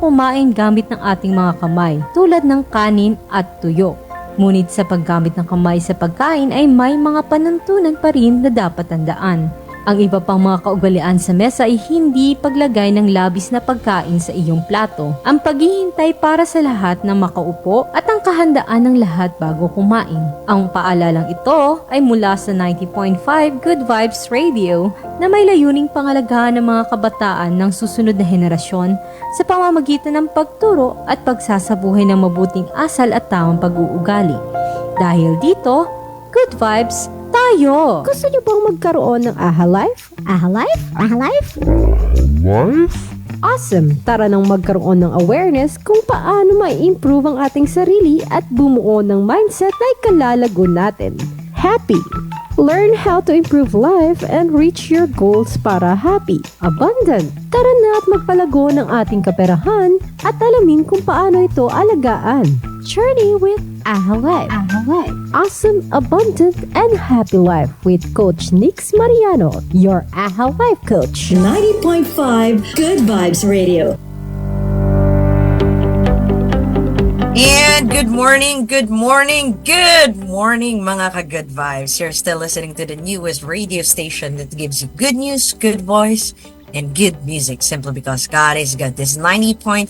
kumain gamit ng ating mga kamay tulad ng kanin at tuyo. Ngunit sa paggamit ng kamay sa pagkain ay may mga panuntunan pa rin na dapat tandaan. Ang iba pang mga kaugalian sa mesa ay hindi paglagay ng labis na pagkain sa iyong plato, ang paghihintay para sa lahat na makaupo at ang kahandaan ng lahat bago kumain. Ang paalalang ito ay mula sa 90.5 Good Vibes Radio na may layuning pangalagaan ng mga kabataan ng susunod na henerasyon sa pamamagitan ng pagturo at pagsasabuhay ng mabuting asal at tamang pag-uugali. Dahil dito, good vibes tayo! Gusto niyo bang magkaroon ng AHA Life? AHA Life? AHA Life? Life? Awesome! Tara nang magkaroon ng awareness kung paano ma-improve ang ating sarili at bumuo ng mindset na ikalalago natin. Happy! Learn how to improve life and reach your goals para happy, abundant. Tara na at magpalago ng ating kaperahan at alamin kung paano ito alagaan. Journey with AHA Life. AHA Life. Awesome, abundant, and happy life with Coach Mariano, your AHA Life coach. 90.5 Good Vibes Radio. And good morning mga ka-Good Vibes. You're still listening to the newest radio station that gives you good news, good voice, and good music simply because God is good. This is 90.5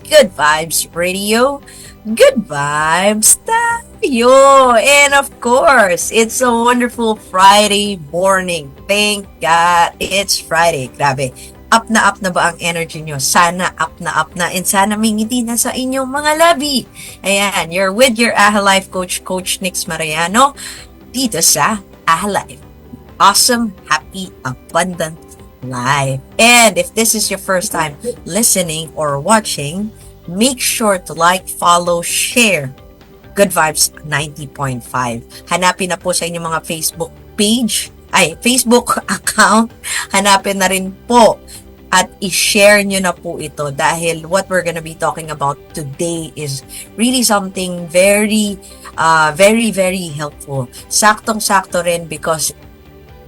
Good Vibes Radio. Good vibes tayo! And of course, it's a wonderful Friday morning. Thank God it's Friday. Grabe. Up na ba ang energy nyo? Sana up na. And sana may ngiti na sa inyong mga labi. Ayan, you're with your AHA Life coach, Coach Mariano, dito sa AHA Life. Awesome, happy, abundant life. And if this is your first time listening or watching, make sure to like, follow, share Good Vibes 90.5. Hanapin na po sa inyong mga Facebook account. Hanapin na rin po at i-share nyo na po ito dahil what we're gonna be talking about today is really something very helpful. Saktong-sakto rin because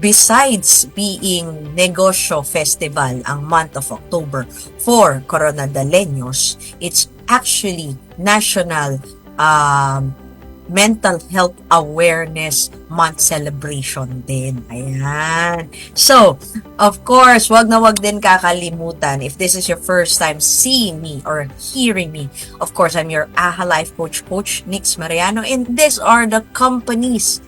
besides being Negosyo Festival ang month of October for Coronadaleños, it's actually National Mental Health Awareness Month celebration din. Ayan. So, of course, wag din kakalimutan. If this is your first time seeing me or hearing me, of course, I'm your AHA Life coach, Coach Mariano, and these are the companies.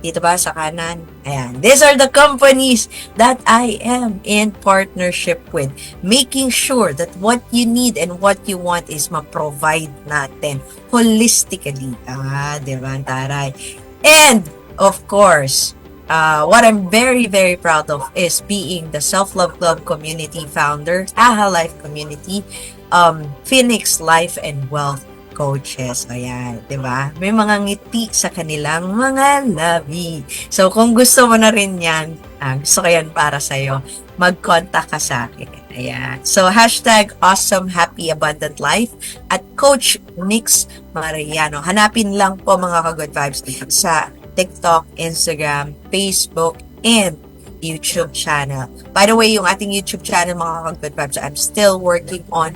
Dito ba sa kanan? Ayan. These are the companies that I am in partnership with. Making sure that what you need and what you want is ma-provide natin holistically. Diba? Taray. And, of course, what I'm very proud of is being the Self-Love Club community founder, AHA Life community, Phoenix Life and Wealth coaches. Ayan, di ba? May mga ngiti sa kanilang mga labi. So, kung gusto mo na rin yan, gusto ko yan para sa'yo, mag-contact ka sa akin. Ayan. So, hashtag awesome, happy, abundant life at Coach Mariano. Hanapin lang po mga ka-Good Vibes sa TikTok, Instagram, Facebook, and YouTube channel. By the way, yung ating YouTube channel mga ka-Good Vibes, I'm still working on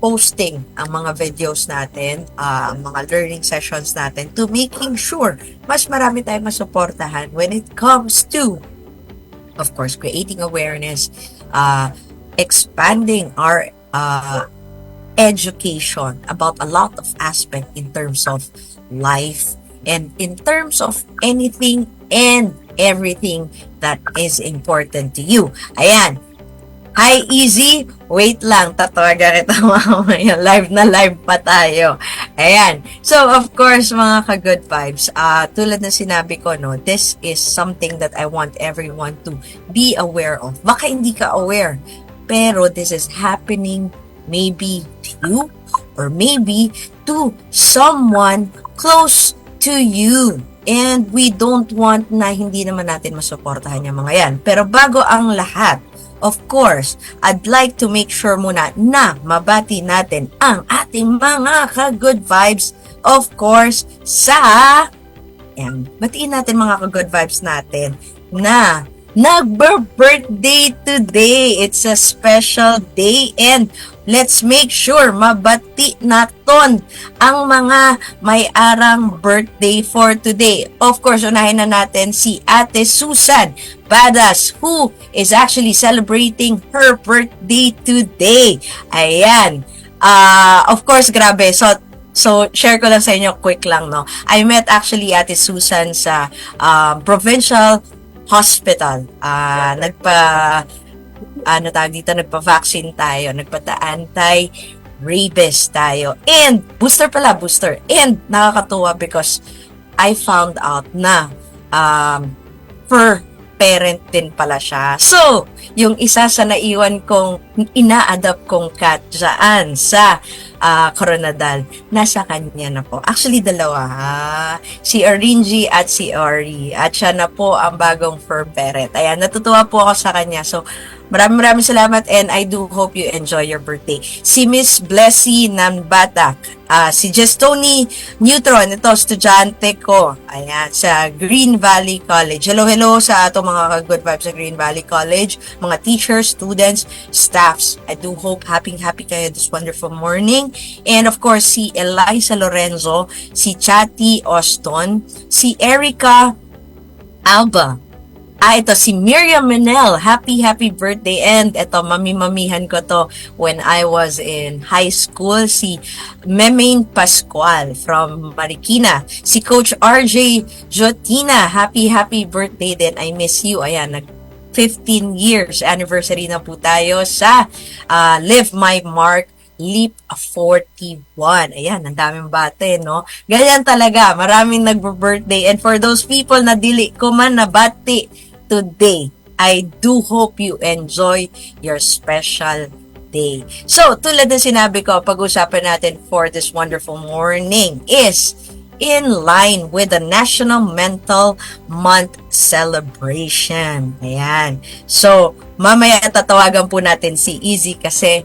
posting ang mga videos natin, ang mga learning sessions natin to making sure mas marami tayong masuportahan when it comes to, of course, creating awareness, expanding our education about a lot of aspect in terms of life and in terms of anything and everything that is important to you. Ayan. Hi, Easy. Wait lang, tatawagan kita mamaya. Live pa tayo. Ayan. So, of course, mga ka-Good Vibes, tulad na sinabi ko, no, this is something that I want everyone to be aware of. Baka hindi ka aware, pero this is happening maybe to you or maybe to someone close to you. And we don't want na hindi naman natin masuportahan yung mga yan. Pero bago ang lahat, of course, I'd like to make sure muna na mabati natin ang ating mga ka-Good Vibes. Of course, batiin natin mga ka-Good Vibes natin na nagbe-birthday today. It's a special day and let's make sure mabati naton ang mga may arang birthday for today. Of course, unahin na natin si Ate Susan Badas, who is actually celebrating her birthday today. Ayan. Of course, grabe. So, share ko lang sa inyo, quick lang, no? I met actually Ate Susan sa provincial hospital. Nagpa-vaccine tayo, nagpa-anti-rabies tayo. And, booster. And, nakakatuwa because I found out na per parent din pala siya. So, yung isa sa naiwan kong ina-adapt kong cat dyan sa Coronadal, nasa kanya na po. Actually, dalawa. Si Orinji at si Ori. At siya na po ang bagong fur parent. Ayan, natutuwa po ako sa kanya. So, maraming salamat and I do hope you enjoy your birthday. Si Miss Blessy Nambata, si Tony Neutron, ito, estudyante ko. Ayan, sa Green Valley College. Hello sa ato mga good vibes sa Green Valley College, mga teachers, students, staffs. I do hope happy kayo this wonderful morning. And of course, si Eliza Lorenzo, si Chatty Austin, si Erica Alba. Ito si Miriam Menel. Happy birthday. And ito, mamihan ko to when I was in high school. Si Memain Pascual from Marikina. Si Coach RJ Jotina. Happy birthday din. I miss you. Ayan, 15 years anniversary na po tayo sa Live My Mark Leap 41. Ayan, ang daming bate, no? Ganyan talaga. Maraming nagbo-birthday. And for those people na dili ko man nabati today, I do hope you enjoy your special day. So, tulad ng sinabi ko, pag-usapan natin for this wonderful morning is in line with the National Mental Month celebration. Ayan. So, mamaya tatawagan po natin si Easy kasi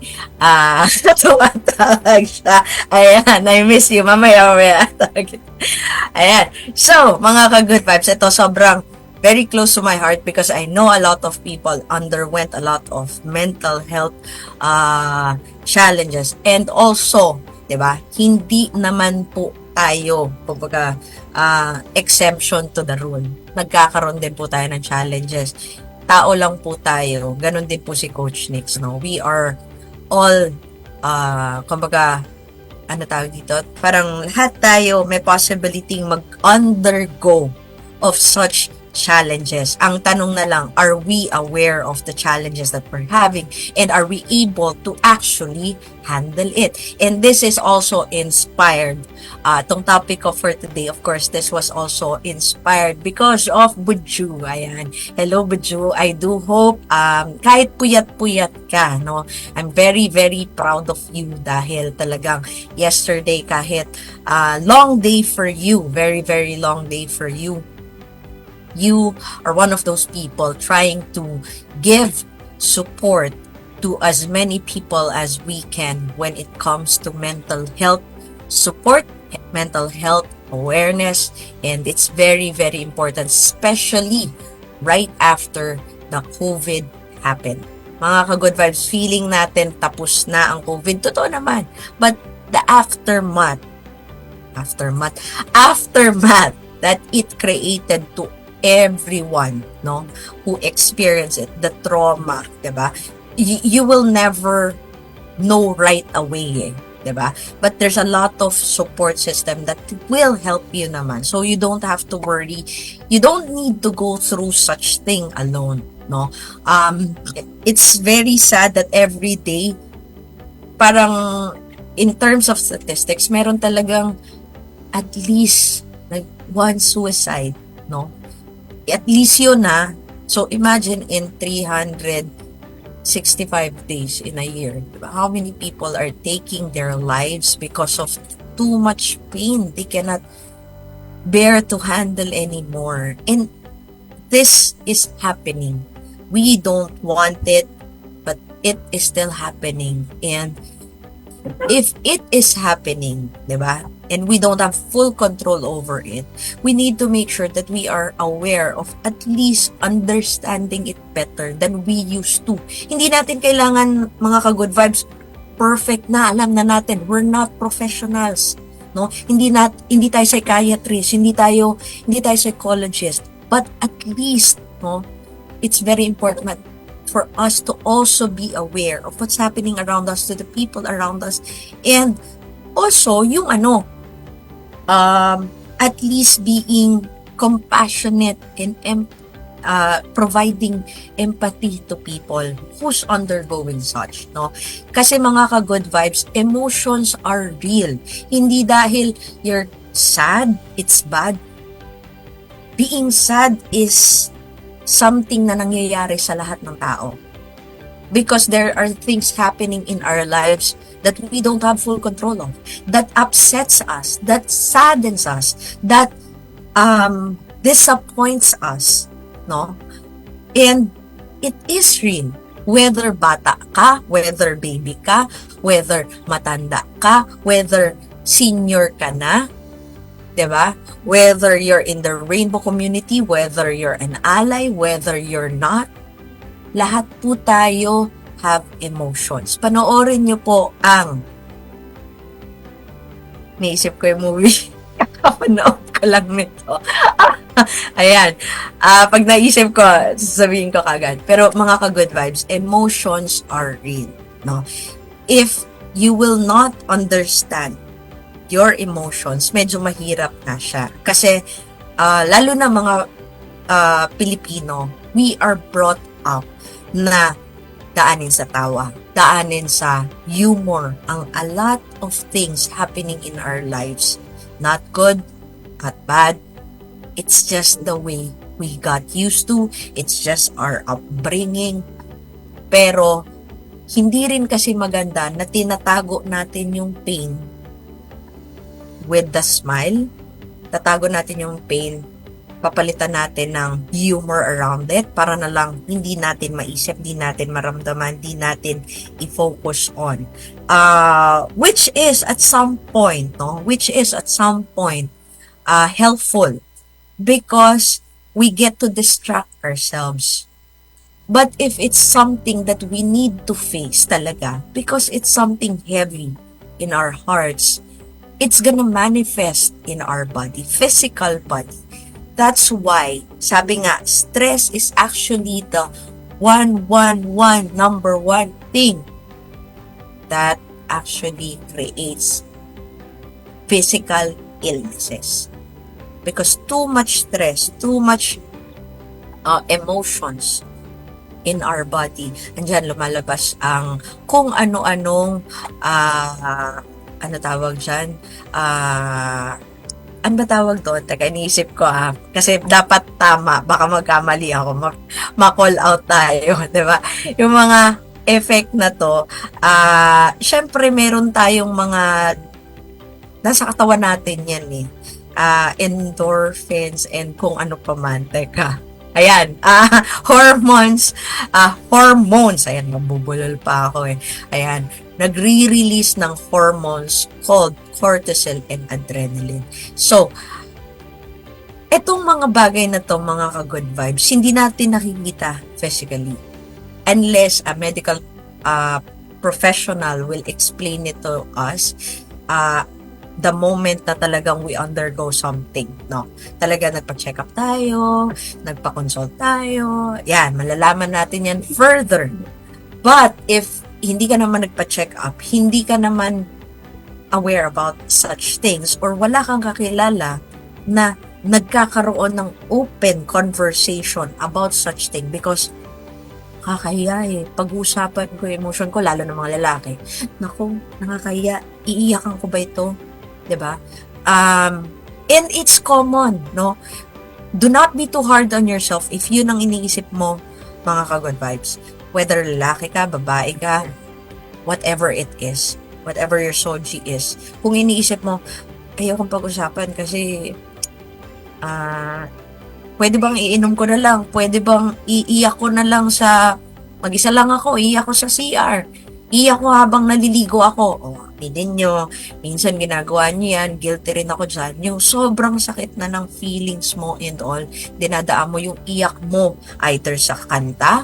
tumatawag siya. Ayan, I miss you. Mamaya. Ayan. So, mga ka-good vibes, ito sobrang very close to my heart because I know a lot of people underwent a lot of mental health challenges. And also, 'di ba? Hindi naman po tayo, kumbaga, exemption to the rule. Nagkakaroon din po tayo ng challenges. Tao lang po tayo. Ganon din po si Coach Nix, no? We are all, kumbaga, ano tawag dito? Parang lahat tayo may possibility mag-undergo of such challenges. Ang tanong na lang, are we aware of the challenges that we're having and are we able to actually handle it? And this is also inspired. Itong topic ko for today, of course, this was also inspired because of Buju. Ayan. Hello, Buju. I do hope kahit puyat-puyat ka, no? I'm very proud of you dahil talagang yesterday kahit long day for you, very long day for you. You are one of those people trying to give support to as many people as we can when it comes to mental health support, mental health awareness, and it's very important, especially right after the COVID happened. Mga ka-good vibes, feeling natin tapos na ang COVID. Totoo naman. But the aftermath that it created to everyone, no, who experience it, the trauma, diba? You will never know right away, diba? But there's a lot of support system that will help you naman. So you don't have to worry. You don't need to go through such thing alone, no? It's very sad that every day, parang in terms of statistics, meron talagang at least like one suicide, no? At least yun na. So, imagine in 365 days in a year, diba? How many people are taking their lives because of too much pain they cannot bear to handle anymore. And this is happening. We don't want it, but it is still happening. And if it is happening, di ba? And we don't have full control over it, we need to make sure that we are aware of at least understanding it better than we used to. Hindi natin kailangan, mga ka-good vibes, perfect na, alam na natin, we're not professionals. No? Hindi tayo psychiatrist, hindi tayo psychologist, but at least, no, it's very important for us to also be aware of what's happening around us, to the people around us, and also yung at least being compassionate and providing empathy to people who's undergoing such, no? Kasi mga ka-good vibes, emotions are real. Hindi dahil you're sad, it's bad. Being sad is something na nangyayari sa lahat ng tao. Because there are things happening in our lives that we don't have full control of, that upsets us, that saddens us, that disappoints us, no? And it is real. Whether bata ka, whether baby ka, whether matanda ka, whether senior ka na, diba? Whether you're in the rainbow community, whether you're an ally, whether you're not, lahat po tayo have emotions. Panoorin niyo po ang naisip ko yung movie. Kakapanood ko lang nito. Ayan. Pag naisip ko, sasabihin ko kagad. Pero mga ka-good vibes, emotions are real. No? If you will not understand your emotions, medyo mahirap na siya. Kasi, lalo na mga Pilipino, we are brought up na daanin sa tawa, daanin sa humor, ang a lot of things happening in our lives. Not good, not bad. It's just the way we got used to. It's just our upbringing. Pero, hindi rin kasi maganda na tinatago natin yung pain with the smile. Tatago natin yung pain, papalitan natin ng humor around it para na lang hindi natin maisip, hindi natin maramdaman, hindi natin i-focus on. Which is at some point, helpful because we get to distract ourselves. But if it's something that we need to face talaga, because it's something heavy in our hearts, it's gonna manifest in our body, physical body. That's why, sabi nga, stress is actually the number one thing that actually creates physical illnesses. Because too much stress, too much emotions in our body, andyan lumalabas ang kung ano-anong ano tawag dyan, ano ba tawag doon? Teka, iniisip ko kasi dapat tama, baka magkamali ako, ma-call out tayo, di ba? Yung mga effect na to, syempre meron tayong mga, nasa katawan natin yan endorphins and kung ano pa man, teka. Ayan, hormones, ayan, mabubulol pa ako Ayan, nagre-release ng hormones called cortisol and adrenaline. So, etong mga bagay na to, mga ka-good vibes, hindi natin nakikita physically. Unless a medical professional will explain it to us, the moment na talagang we undergo something, no? Talaga nagpa-check up tayo, nagpa-consult tayo, yan, malalaman natin yan further. But, if hindi ka naman nagpa-check up, hindi ka naman aware about such things, or wala kang kakilala na nagkakaroon ng open conversation about such thing, because nakakahiya pag-uusapan ko yung emotion ko, lalo ng mga lalaki. Naku, nakakahiya, iiyakan ko ba ito? Diba? And it's common, no? Do not be too hard on yourself if yun ang iniisip mo, mga ka-good vibes. Whether lalaki ka, babae ka, whatever it is, whatever your soji is. Kung iniisip mo, ayokong pag-usapan kasi pwede bang iinom ko na lang? Pwede bang iiyak ko na lang sa, mag-isa lang ako, iiyak ko sa CR. Iiyak ko habang naliligo ako. acne ninyo. Minsan ginagawa nyo yan, guilty rin ako dyan. Yung sobrang sakit na ng feelings mo and all, dinadaan mo yung iyak mo, either sa kanta,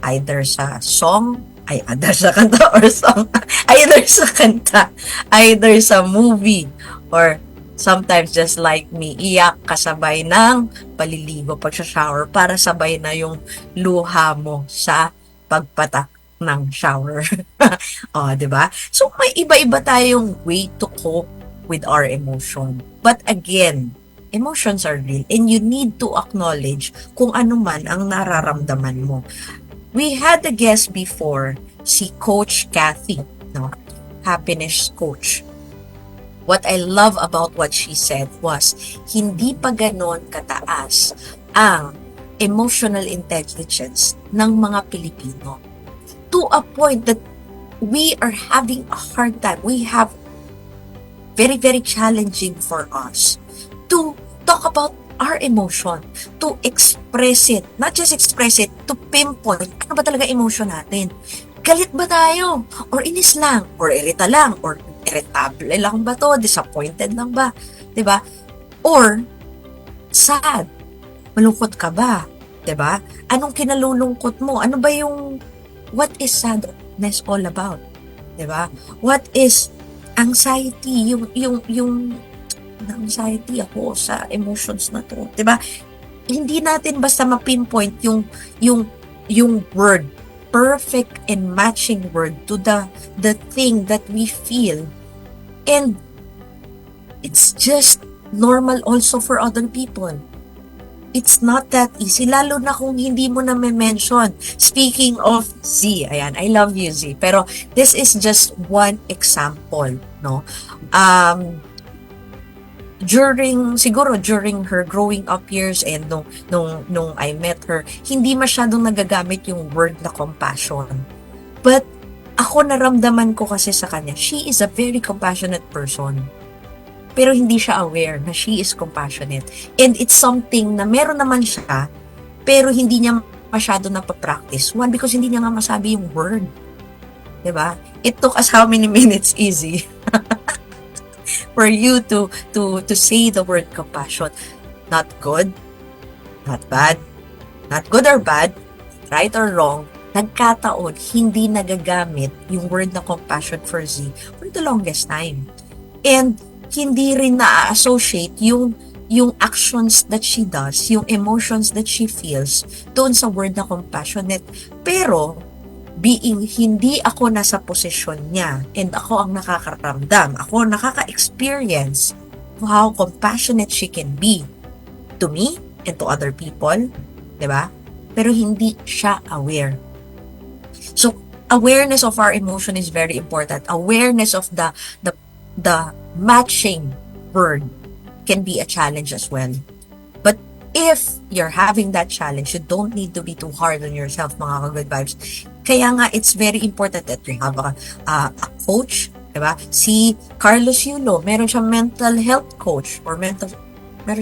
either sa song, either sa kanta or song, either sa kanta, either sa movie, or sometimes just like me, iyak kasabay ng paliligo pag sa shower para sabay na yung luha mo sa pagpatak ng shower. Oh, 'di ba? So may iba-iba tayong way to cope with our emotion. But again, emotions are real and you need to acknowledge kung ano man ang nararamdaman mo. We had a guest before, si Coach Kathy, no? Happiness coach. What I love about what she said was, hindi pa ganon kataas ang emotional intelligence ng mga Pilipino. To a point that we are having a hard time. We have very, very challenging for us to talk about our emotion, to express it, not just express it, to pinpoint, ano ba talaga emotion natin? Galit ba tayo? Or inis lang? Or irita lang? Or irritable lang ba to? Disappointed lang ba? 'Di ba? Or sad. Malungkot ka ba? 'Di ba? Anong kinalulungkot mo? Ano ba yung what is sadness all about? 'Di ba? What is anxiety? Yung anxiety ako sa emotions na to, 'di ba? Hindi natin basta ma-pinpoint yung word, perfect and matching word to the thing that we feel. And it's just normal also for other people. It's not that easy, lalo na kung hindi mo na mention. Speaking of Z, ayan, I love you Z, pero this is just one example, no? During her growing up years and nung I met her, hindi masyadong nagagamit yung word na compassion. But ako naramdaman ko kasi sa kanya, she is a very compassionate person. Pero hindi siya aware na she is compassionate. And it's something na meron naman siya, pero hindi niya masyado napapractice. One, because hindi niya nga masabi yung word. Diba? It took us how many minutes, easy, for you to say the word compassion. Not good, not bad, not good or bad, right or wrong. Nagkataon, hindi nagagamit yung word na compassion for Z for the longest time. And hindi rin na-associate yung actions that she does, yung emotions that she feels doon sa word na compassionate. Pero, being hindi ako nasa posisyon niya and ako ang nakakaramdam, ako nakaka-experience how compassionate she can be to me and to other people, diba? Pero hindi siya aware. So, awareness of our emotion is very important. Awareness of the matching word can be a challenge as well. But if you're having that challenge, you don't need to be too hard on yourself, mga ka-good vibes. Kaya nga, it's very important that you have a coach, diba? Si Carlos Yulo, meron siyang mental health coach or meron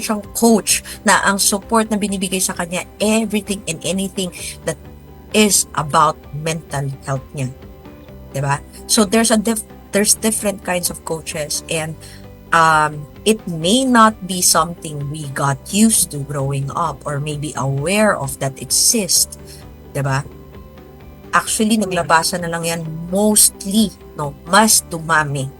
siyang coach na ang support na binibigay sa kanya, everything and anything that is about mental health niya. Diba? So there's different kinds of coaches, and it may not be something we got used to growing up or maybe aware of that exists. Diba? Actually, naglabasan na lang yan mostly, no, mas dumami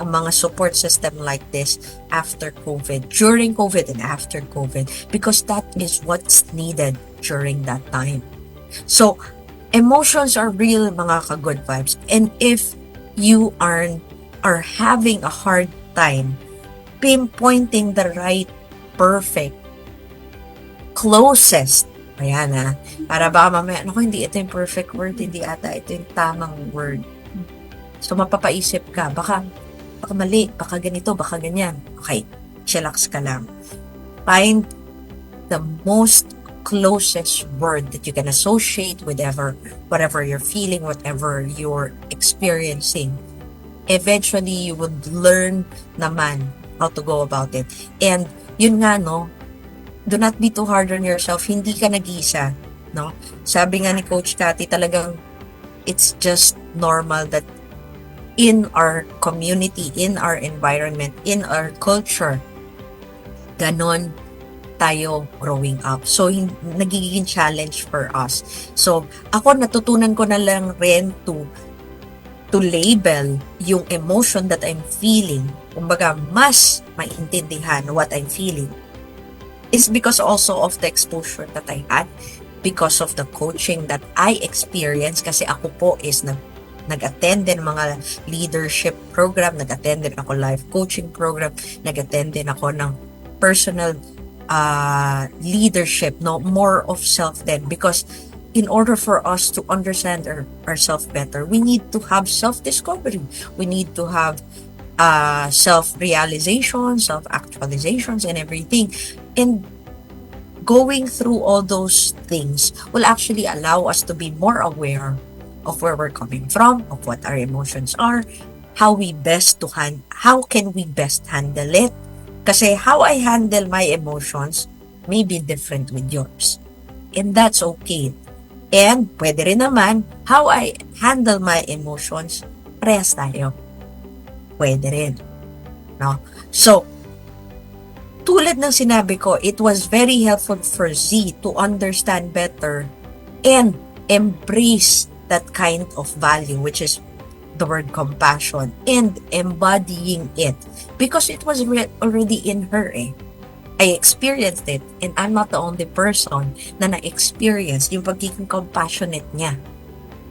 ang mga support system like this after COVID, during COVID and after COVID, because that is what's needed during that time. So, emotions are real, mga ka-good vibes. And if you are having a hard time pinpointing the right, perfect, closest, ayan para baka mamaya, hindi ito yung perfect word, hindi ata ito yung tamang word. So, mapapaisip ka, baka mali, baka ganito, baka ganyan. Okay, chillax ka lang. Find the most closest word that you can associate with whatever you're feeling, whatever you're experiencing. Eventually, you would learn naman how to go about it. And yun nga, no, do not be too hard on yourself. Hindi ka nag-isa, no? Sabi nga ni Coach Kathy, talagang it's just normal that in our community, in our environment, in our culture. Ganon tayo growing up. So, nagiging challenge for us. So, ako natutunan ko na lang rin to label yung emotion that I'm feeling. Kumbaga, mas maintindihan what I'm feeling. Is because also of the exposure that I had, because of the coaching that I experienced, kasi ako po is nag-attend din mga leadership program, nag-attend din ako life coaching program, nag-attend din ako ng personal leadership, no, more of self then, because in order for us to understand ourselves better, we need to have self-discovery. We need to have self-realization, self-actualizations, and everything. And going through all those things will actually allow us to be more aware of where we're coming from, of what our emotions are, how can we best handle it. Kasi how I handle my emotions may be different with yours. And that's okay. And pwede rin naman, how I handle my emotions, parehas tayo. Pwede rin. No? So, tulad ng sinabi ko, it was very helpful for Z to understand better and embrace that kind of value, which is the word compassion, and embodying it, because it was already in her. I experienced it, and I'm not the only person na na-experience yung pagiging compassionate niya.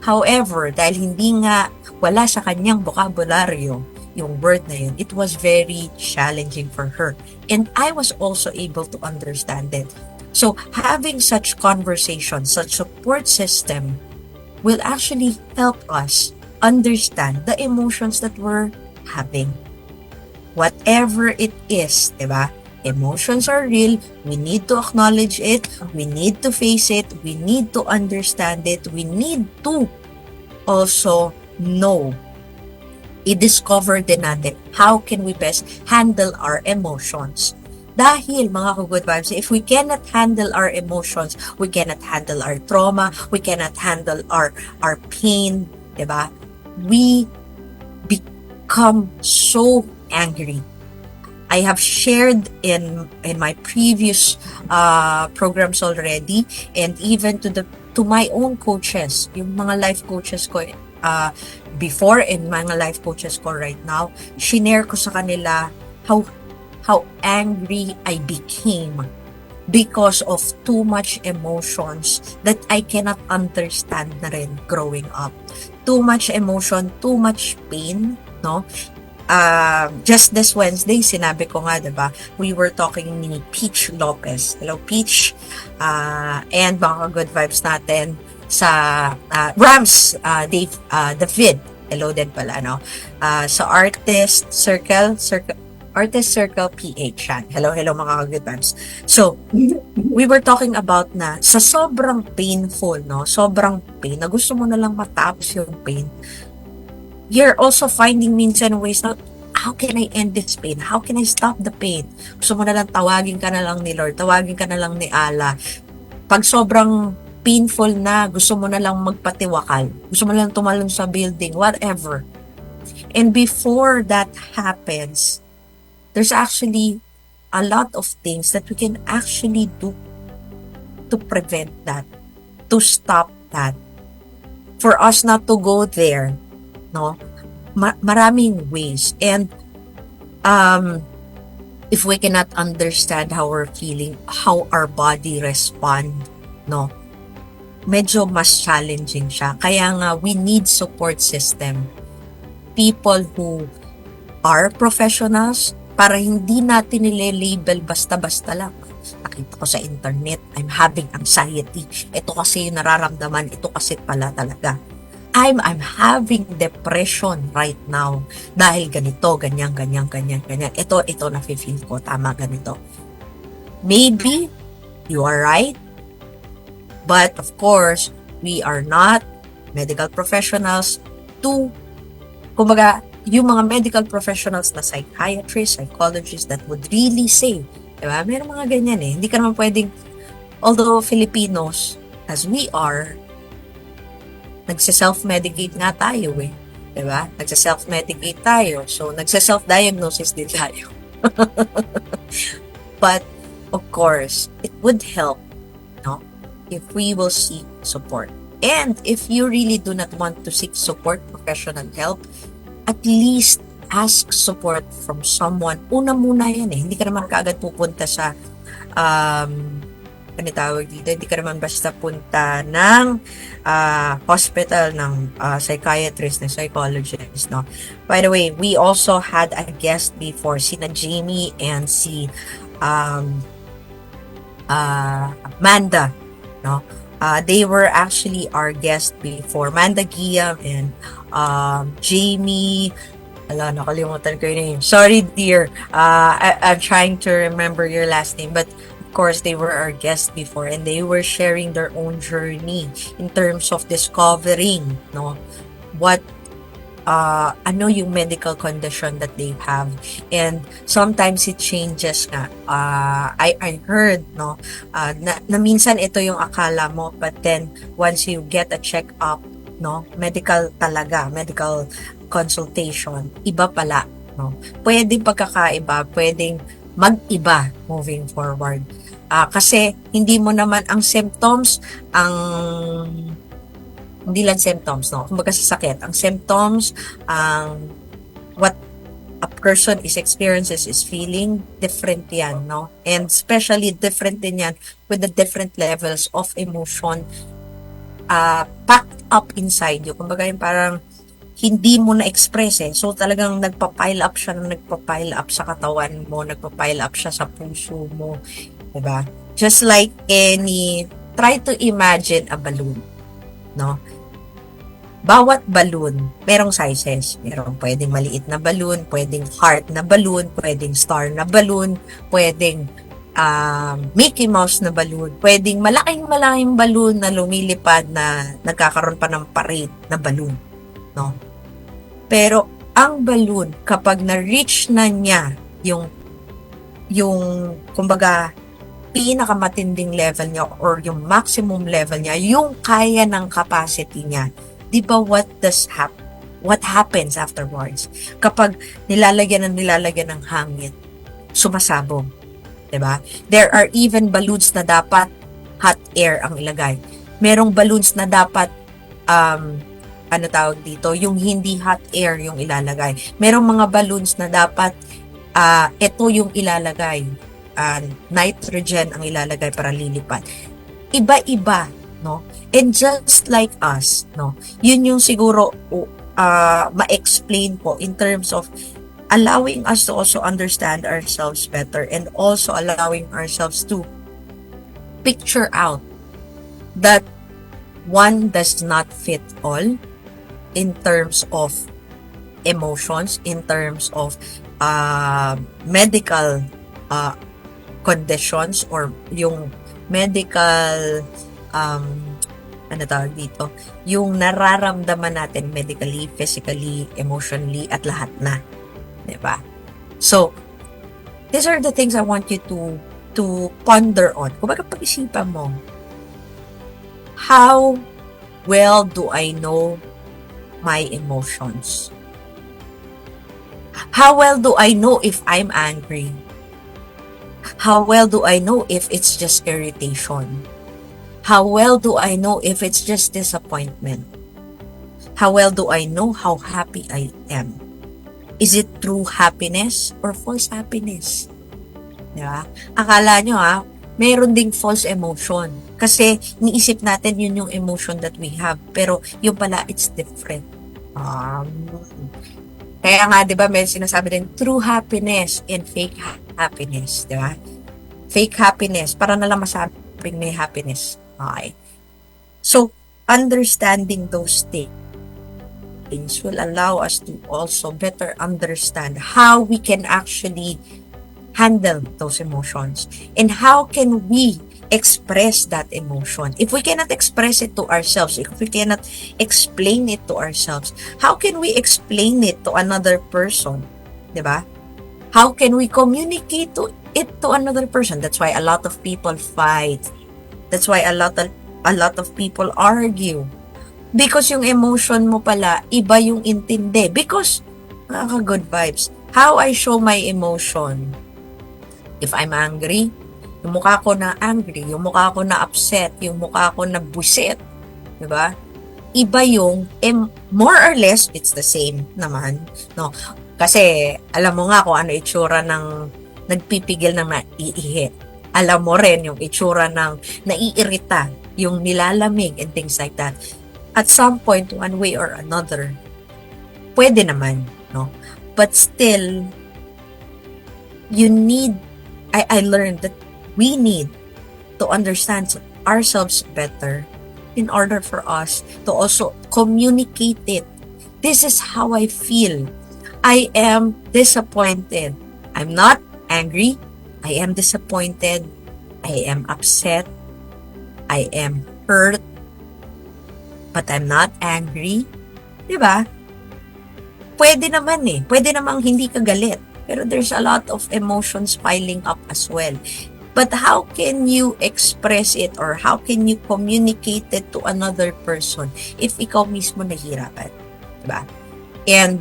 However, dahil hindi nga wala sa kanyang vocabulary yung word na yun, it was very challenging for her. And I was also able to understand it. So, having such conversation, such support system will actually help us understand the emotions that we're having. Whatever it is, diba? Emotions are real. We need to acknowledge it. We need to face it. We need to understand it. We need to also know, i-discover din natin how can we best handle our emotions. Dahil, mga good vibes, if we cannot handle our emotions, we cannot handle our trauma, we cannot handle our pain, diba? We become so angry. I have shared in my previous programs already, and even to my own coaches, yung mga life coaches ko before and mga life coaches ko right now, shinare ko sa kanila how angry I became because of too much emotions that I cannot understand na rin growing up. Too much emotion, too much pain, no? Just this Wednesday, sinabi ko nga, diba, we were talking ni Peach Lopez. Hello, Peach. And mga good vibes natin sa Rams, David. Hello din pala, no? Sa Artist Circle PH yan. Hello mga good vibes. So, we were talking about na sa sobrang painful, no? Sobrang pain, na gusto mo na lang matapos yung pain. You're also finding means and ways na, how can I end this pain? How can I stop the pain? Gusto mo na lang, tawagin ka na lang ni Lord, tawagin ka na lang ni Allah. Pag sobrang painful na, gusto mo na lang magpatiwakal. Gusto mo na lang tumalon sa building, whatever. And before that happens, there's actually a lot of things that we can actually do to prevent that, to stop that, for us not to go there, no? Maraming ways. And if we cannot understand how we're feeling, how our body respond, no, medyo mas challenging siya. Kaya nga, we need support system. People who are professionals, para hindi natin nile-label basta-basta lang. Nakita ko sa internet, I'm having anxiety. Ito kasi yung nararamdaman, ito kasi pala talaga. I'm having depression right now dahil ganito, ganyan. Ito na-feel ko, tama ganito. Maybe you are right, but of course, we are not medical professionals to, kumbaga, yung mga medical professionals na psychiatrists, psychologists that would really say, diba? Meron mga ganyan eh. Hindi ka naman pwedeng, although Filipinos, as we are, nagse-self-medicate nga tayo eh. Diba? Nagsa-self-medicate tayo. So, nagsa-self-diagnosis din tayo. But, of course, it would help, no? If we will seek support. And if you really do not want to seek support, professional help, at least ask support from someone. Una muna yan eh. Hindi ka naman kaagad pupunta sa ano tawag dito, hindi ka naman basta punta ng hospital ng psychiatrist, ng psychologist, no? By the way, we also had a guest before, sina Jamie and si Manda, no? They were actually our guest before, Manda Gia and Jamie. Ala, nakalimutan ko yung name. Sorry, dear. I'm trying to remember your last name, but of course, they were our guests before and they were sharing their own journey in terms of discovering, no, what ano yung medical condition that they have, and sometimes it changes nga. I heard, no, na minsan ito yung akala mo, but then once you get a check up, no, medical consultation, iba pala, no. Pwedeng pagkakaiba, pwedeng mag-iba moving forward. Kasi hindi mo naman ang symptoms, hindi lang symptoms, no? Kumbaga sa sakit, ang symptoms, what a person is feeling, different yan, no? And especially different din yan with the different levels of emotion packed up inside you. Kumbaga yung parang hindi mo na-express eh. So, talagang nagpa-pile up siya, nagpa-pile up sa katawan mo, nagpa-pile up siya sa puso mo. Diba? Just like try to imagine a balloon. No? Bawat balloon, merong sizes. Merong pwedeng maliit na balloon, pwedeng heart na balloon, pwedeng star na balloon, pwedeng Mickey Mouse na balloon, pwedeng malaking balloon na lumilipad na nagkakaroon pa ng parade na balloon. No? Pero ang balloon, kapag na-reach na niya yung kumbaga pinakamatinding level niya or yung maximum level niya, yung kaya ng capacity niya, di ba what happens afterwards? Kapag nilalagyan ng hangin, sumasabog. Di ba? There are even balloons na dapat hot air ang ilagay. Merong balloons na dapat ano tawag dito, yung hindi hot air yung ilalagay. Merong mga balloons na dapat ito yung ilalagay. Nitrogen ang ilalagay para lilipad. Iba-iba, no? And just like us, no? Yun yung siguro ma-explain po in terms of allowing us to also understand ourselves better and also allowing ourselves to picture out that one does not fit all in terms of emotions, in terms of medical conditions or yung medical ano tawag dito, yung nararamdaman natin medically, physically, emotionally, at lahat na. Diba? So, these are the things I want you to ponder on. Kumbaga pag-isipan mo, how well do I know my emotions? How well do I know if I'm angry? How well do I know if it's just irritation? How well do I know if it's just disappointment? How well do I know how happy I am? Is it true happiness or false happiness? Diba? Akala nyo mayroon ding false emotion. Kasi niisip natin yun yung emotion that we have. Pero yung pala, it's different. Kaya nga, di ba, may sinasabi din, true happiness and fake happiness. Di ba? Fake happiness, para nalang masabing may happiness. Okay. So, understanding those things will allow us to also better understand how we can actually handle those emotions and how can we express that emotion. If we cannot express it to ourselves, if we cannot explain it to ourselves, how can we explain it to another person? Diba? How can we communicate it to another person? That's why a lot of people fight. That's why a lot of people argue. Because yung emotion mo pala, iba yung intindi. Because, good vibes. How I show my emotion. If I'm angry, yung mukha ko na angry, yung mukha ko na upset, yung mukha ko na busit. Diba? Iba yung, more or less, it's the same naman. No? Kasi, alam mo nga kung ano itsura ng nagpipigil ng naiihi. Alam mo rin yung itsura ng naiirita, yung nilalamig and things like that. At some point, one way or another, pwede naman, no? But still, I learned that we need to understand ourselves better in order for us to also communicate it. This is how I feel. I am disappointed. I'm not angry. I am disappointed. I am upset. I am hurt. But I'm not angry. Diba? Pwede naman Pwede namang hindi ka galit. Pero there's a lot of emotions piling up as well. But how can you express it or how can you communicate it to another person if ikaw mismo nahihirapan? Diba? And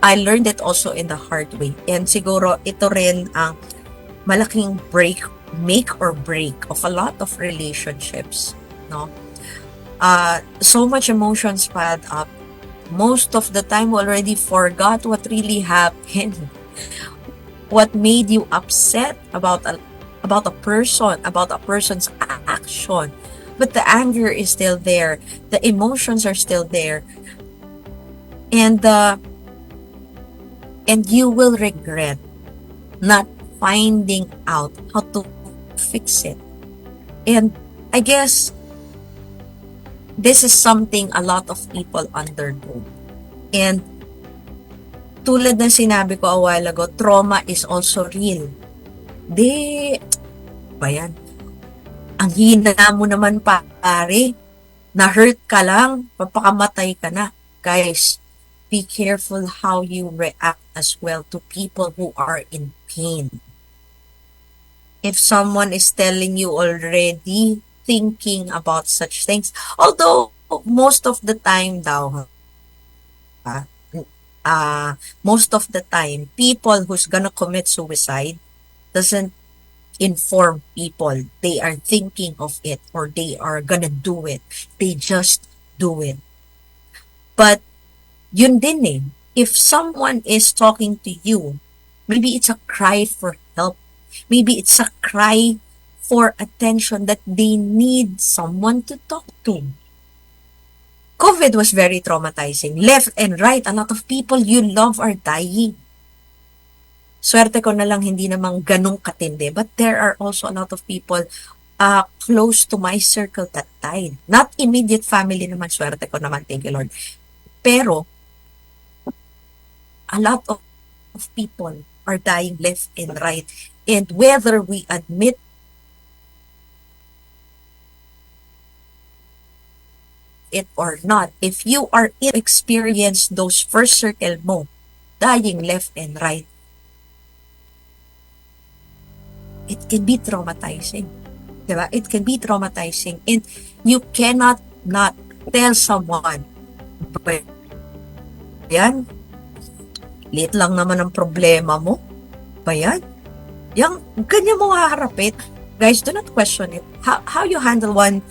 I learned it also in the hard way. And siguro ito rin ang malaking make or break of a lot of relationships. No? So much emotions piled up. Most of the time, we already forgot what really happened. What made you upset about a person, about a person's action. But the anger is still there. The emotions are still there. And you will regret not finding out how to fix it. And I guess this is something a lot of people undergo. And tulad ng sinabi ko a while ago, trauma is also real. Bayan. Ang hina mo naman pare. Na-hurt ka lang, papakamatay ka na. Guys, be careful how you react as well to people who are in pain. If someone is telling you already, thinking about such things. Although, most of the time most of the time, people who's gonna commit suicide doesn't inform people they are thinking of it or they are gonna do it. They just do it. But, yun din if someone is talking to you, maybe it's a cry for help. Maybe it's a cry for attention that they need someone to talk to. COVID was very traumatizing. Left and right, a lot of people you love are dying. Swerte ko na lang hindi namang ganong katindi. But there are also a lot of people close to my circle that died. Not immediate family naman, swerte ko naman, thank you Lord. Pero, a lot of people are dying left and right. And whether we admit it or not, if you are experienced those first circle mo, dying left and right, it can be traumatizing. Diba? It can be traumatizing. And you cannot not tell someone, yan, liit lang naman ang problema mo. Bayan, yung ganyan mo haharapin. Guys, do not question it. How you handle one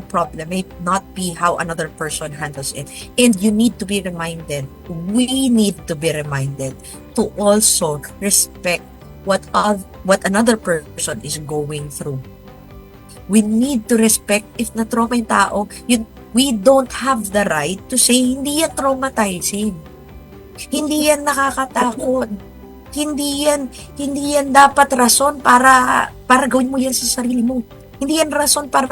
problem may not be how another person handles it. And you need to be reminded, we need to be reminded to also respect what another person is going through. We need to respect if na-trauma yung tao, we don't have the right to say, hindi yan traumatizing. Hindi yan nakakatakot. Hindi yan dapat rason para gawin mo yan sa sarili mo. Hindi yan rason para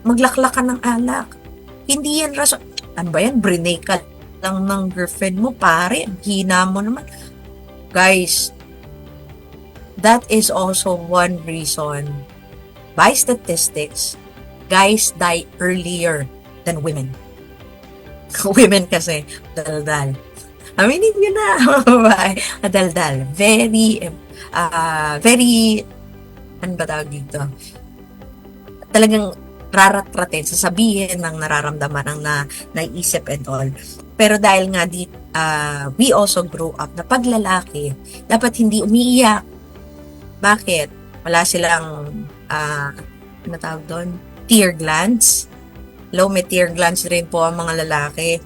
maglakla ka ng alak. Hindi yan rason. Ano ba yan? Brinay ka lang ng girlfriend mo, pare. Hina mo naman. Guys, that is also one reason. By statistics, guys die earlier than women. Women kasi, daldal. Aminin nyo na, daldal. Very, ano ba tawag dito? Talagang raratratin, sasabihin ng nararamdaman, ng naiisip and all. Pero dahil nga we also grew up na pag lalaki, dapat hindi umiiyak. Bakit? Wala silang, ano tawag doon? Tear glands. Low, may tear glands rin po ang mga lalaki.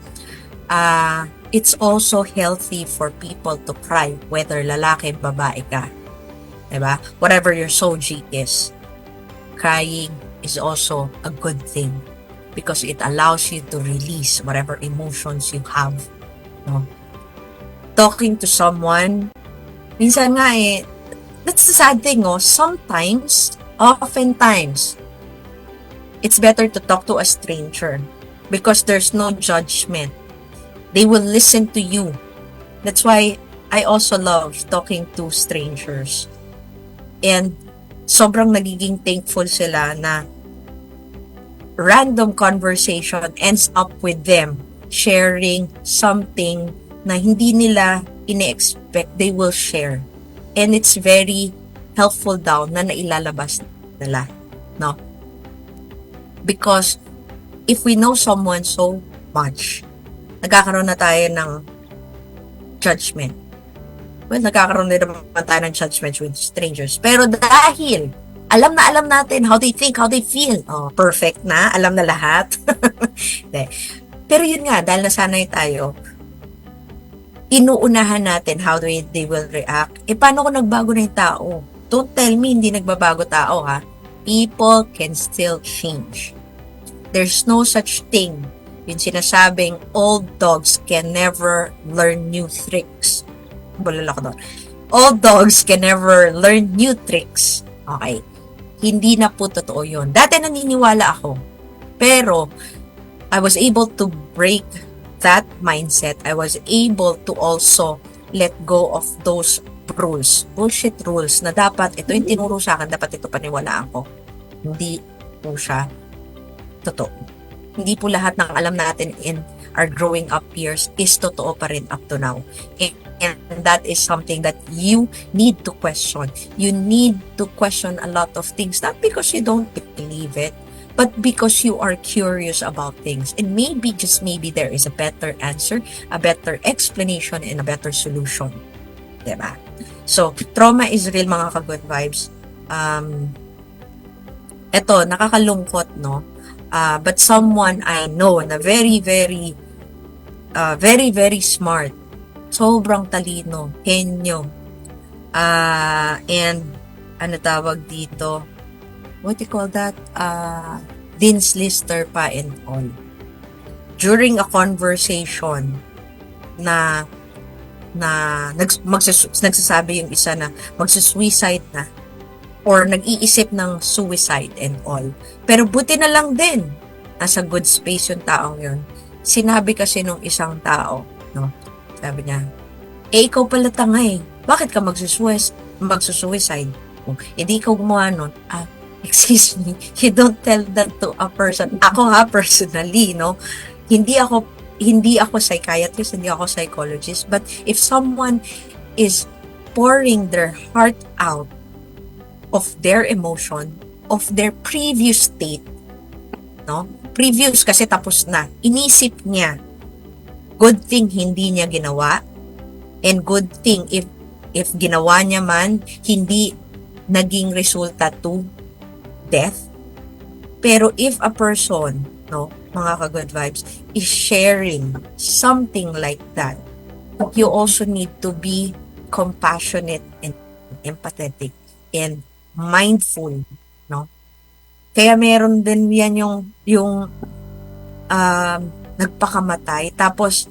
It's also healthy for people to cry, whether lalaki, babae ka. Diba? Whatever your soji is. Crying is also a good thing because it allows you to release whatever emotions you have. No? Talking to someone, minsan nga that's the sad thing, oftentimes, it's better to talk to a stranger because there's no judgment. They will listen to you. That's why I also love talking to strangers. And sobrang nagiging thankful sila na random conversation ends up with them sharing something na hindi nila ine-expect they will share. And it's very helpful daw na nailalabas nila. No? Because if we know someone so much, nagkakaroon na tayo ng judgment. Well, nagkakaroon din naman tayo ng judgment with strangers. Pero dahil alam na alam natin how they think, how they feel. Oh, perfect na. Alam na lahat. Pero yun nga, dahil nasanay tayo, inuunahan natin how they will react. Paano kung nagbago na yung tao? Don't tell me hindi nagbabago tao, ha? People can still change. There's no such thing. Yung sinasabing old dogs can never learn new tricks. Bulala ko doon. Old dogs can never learn new tricks. Okay. Hindi na po totoo yun. Dati naniniwala ako. Pero, I was able to break that mindset. I was able to also let go of those rules. Bullshit rules na dapat, ito yung tinuro sa akin, dapat ito paniwalaan ko. Hindi po siya totoo. Hindi po lahat ng alam natin in our growing up years is totoo pa rin up to now. And that is something that you need to question. You need to question a lot of things, not because you don't believe it, but because you are curious about things. And maybe, just maybe, there is a better answer, a better explanation, and a better solution. Diba? So, trauma is real, mga ka-good vibes. Eto, nakakalungkot, no? But someone I know na very, very smart, sobrang talino, henyo, and ano tawag dito, what do you call that, Dean's Lister pa and all. During a conversation na nagsasabi yung isa na magsusuicide na or nag-iisip ng suicide and all. Pero buti na lang din, nasa good space yung taong yun. Sinabi kasi nung isang tao, no? Sabi niya, ikaw pala tanga eh. Bakit ka magsusuicide? Hindi ikaw gumawa nun. Excuse me, you don't tell that to a person. Ako personally, no? Hindi ako psychiatrist, hindi ako psychologist, but if someone is pouring their heart out of their emotion, of their previous state, no? Previous kasi tapos na. Inisip niya. Good thing hindi niya ginawa. And good thing if ginawa niya man, hindi naging resulta to death. Pero if a person, no, mga ka-good vibes, is sharing something like that, you also need to be compassionate and empathetic and mindful, no? Kaya meron din yan yung nagpakamatay, tapos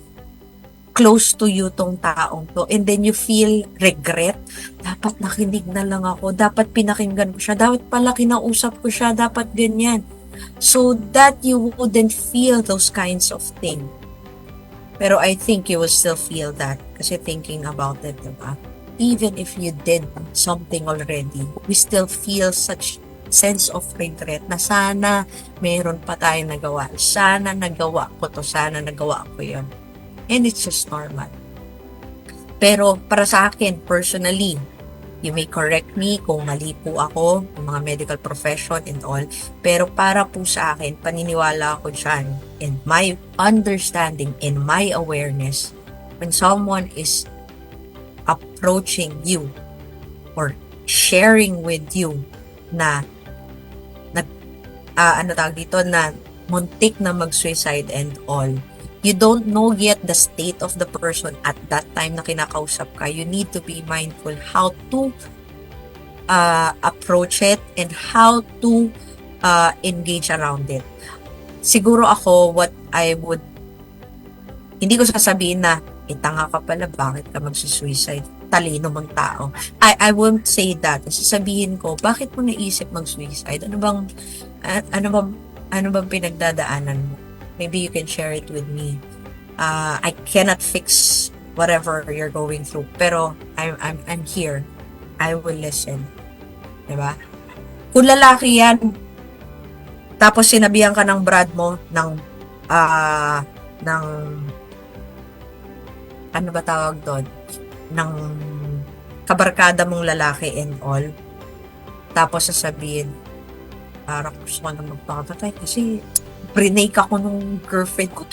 close to you tong taong to, and then you feel regret. Dapat nakinig na lang ako, dapat pinakinggan ko siya, dapat pala kinausap ko siya, dapat ganyan. So that you wouldn't feel those kinds of things. Pero I think you will still feel that kasi thinking about it, diba? Even if you did something already, we still feel such sense of regret na sana meron pa tayong nagawa. Sana nagawa ko to, sana nagawa ko yun. And it's just normal. Pero para sa akin, personally, You may correct me kung mali po ako, yung mga medical profession and all. Pero para po sa akin, paniniwala ako dyan. And my understanding and my awareness, when someone is approaching you or sharing with you na na muntik na mag-suicide and all, you don't know yet the state of the person at that time na kinakausap ka. You need to be mindful how to approach it and how to engage around it. Siguro ako, hindi ko sasabihin na, tanga ka pala, bakit ka magsusuicide? Talino mang tao. I won't say that. Sasabihin ko, bakit mo naisip mag-suicide? Ano bang pinagdadaanan mo? Maybe you can share it with me. I cannot fix whatever you're going through, pero I'm here. I will listen. Diba? Kung lalaki yan, tapos sinabihan ka ng brad mo ng ano ba tawag doon? Ng kabarkada mong lalaki and all. Tapos sasabihin, parang gusto ko na magpakapatay kasi brinake ako nung girlfriend ko.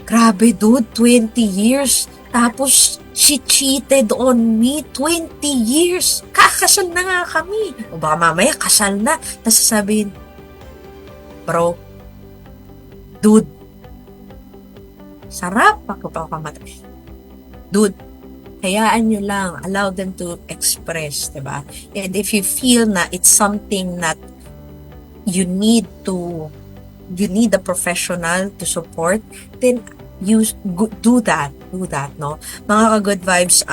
Grabe dude, 20 years. Tapos she cheated on me 20 years. Kakasal na nga kami. O baka mamaya kasal na. Tapos sasabihin, bro, dude, sarap pagpapakamatay. Dude, hayaan nyo lang. Allow them to express, diba? And if you feel na it's something that you need a professional to support, then do that, no? Mga ka-good vibes,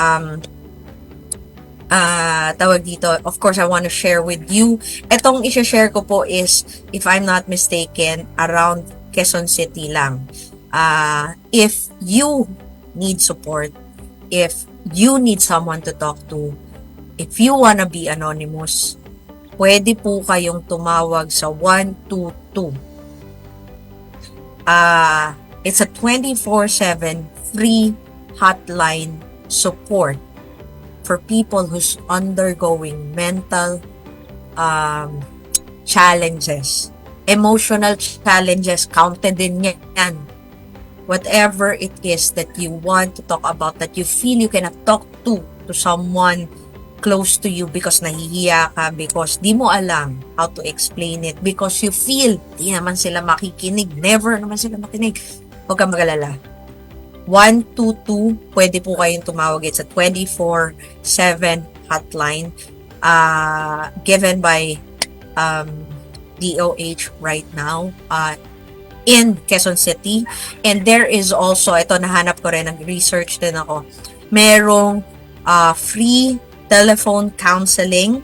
tawag dito, of course, I want to share with you. Etong i-share ko po is, if I'm not mistaken, around Quezon City lang. If you need support, if you need someone to talk to, if you wanna be anonymous, pwede po kayong tumawag sa 122. It's a 24/7 free hotline support for people who's undergoing mental challenges. Emotional challenges, counted din yan. Whatever it is that you want to talk about, that you feel you cannot talk to someone close to you because nahihiya ka, because di mo alam how to explain it, because you feel di naman sila makikinig, never naman sila makinig. Huwag kang mag-alala. 122, pwede po kayong tumawag. It's a 24/7 hotline given by DOH right now in Quezon City. And there is also, ito nahanap ko rin, nag-research din ako, merong free telephone counseling.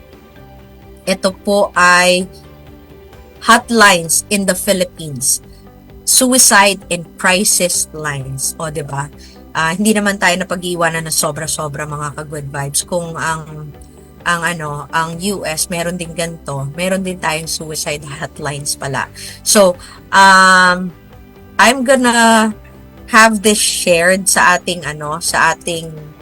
Ito po ay hotlines in the Philippines. Suicide and crisis lines. O, diba? Hindi naman tayo napag-iwanan na sobra-sobra mga ka-good vibes. Kung ang US, meron din ganito. Meron din tayong suicide hotlines pala. So, I'm gonna have this shared sa ating